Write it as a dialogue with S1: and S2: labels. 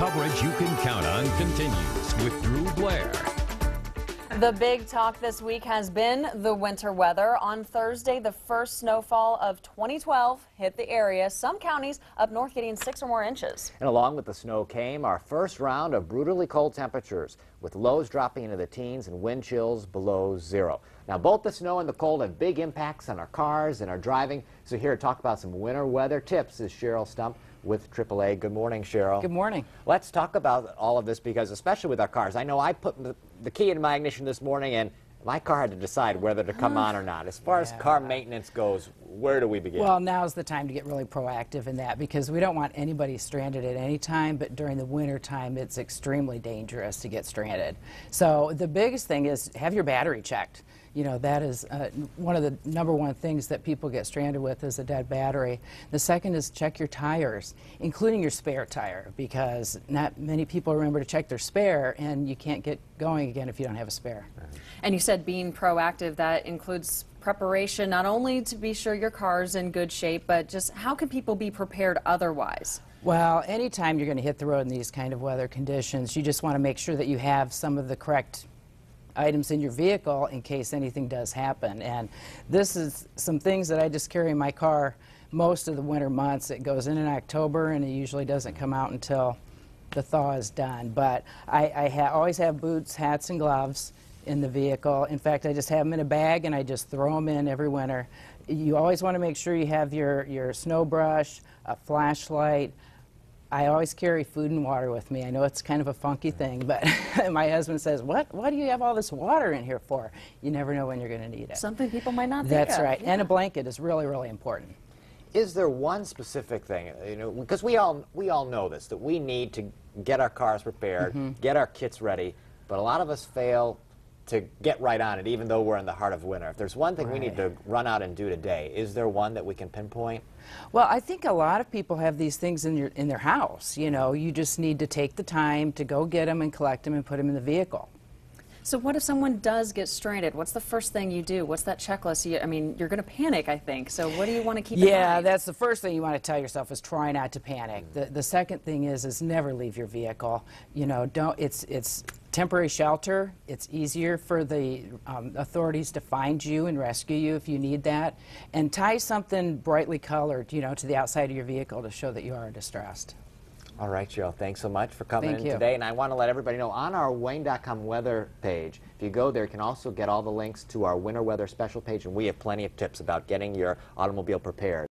S1: Coverage you can count on continues with Drew Blair.
S2: The big talk this week has been the winter weather. On Thursday, the first snowfall of 2012 hit the area. Some counties up north getting 6 or more inches.
S3: And along with the snow came our first round of brutally cold temperatures, with lows dropping into the teens and wind chills below zero. Now, both the snow and the cold have big impacts on our cars and our driving. So here to talk about some winter weather tips is Cheryl Stump with AAA. Good morning, Cheryl.
S4: Good morning.
S3: Let's talk about all of this because, especially with our cars, I know I put the key in my ignition this morning and my car had to decide whether to come on or not. As far as car maintenance goes, where do we begin?
S4: Well, now's the time to get really proactive in that because we don't want anybody stranded at any time, but during the winter time it's extremely dangerous to get stranded. So the biggest thing is have your battery checked. You know, that is one of the #1 things that people get stranded with is a dead battery. The second is check your tires, including your spare tire, because not many people remember to check their spare, and you can't get going again if you don't have a spare.
S2: And you said being proactive, that includes preparation, not only to be sure your car's in good shape, but just how can people be prepared otherwise?
S4: Well, anytime you're going to hit the road in these kind of weather conditions, you just want to make sure that you have some of the correct items in your vehicle in case anything does happen. And this is some things that I just carry in my car most of the winter months. It goes in October and it usually doesn't come out until the thaw is done. But I always have boots, hats, and gloves in the vehicle. In fact, I just have them in a bag and I just throw them in every winter. You always want to make sure you have your snow brush, a flashlight. I always carry food and water with me. I know it's kind of a funky thing, but my husband says, why do you have all this water in here for? You never know when you're going to need it.
S2: Something people might not think
S4: That's
S2: of.
S4: right.
S2: Yeah.
S4: And a blanket is really, really important.
S3: Is there one specific thing, you know, because we all know this, that we need to get our cars prepared, get our kits ready, but a lot of us fail to get right on it, even though we're in the heart of winter. If there's one thing we need to run out and do today, is there one that we can pinpoint?
S4: Well, I think a lot of people have these things in their house. You know, you just need to take the time to go get them and collect them and put them in the vehicle.
S2: So what if someone does get stranded? What's the first thing you do? What's that checklist? I mean, you're going to panic, I think. So what do you want to keep in mind?
S4: Yeah, that's the first thing you want to tell yourself is try not to panic. The second thing is never leave your vehicle. You know, it's temporary shelter. It's easier for the authorities to find you and rescue you if you need that. And tie something brightly colored, you know, to the outside of your vehicle to show that you are distressed.
S3: All right, Cheryl, thanks so much for coming
S4: Thank
S3: in
S4: you.
S3: today. And I want to let everybody know, on our Wayne.com weather page, if you go there, you can also get all the links to our winter weather special page, and we have plenty of tips about getting your automobile prepared.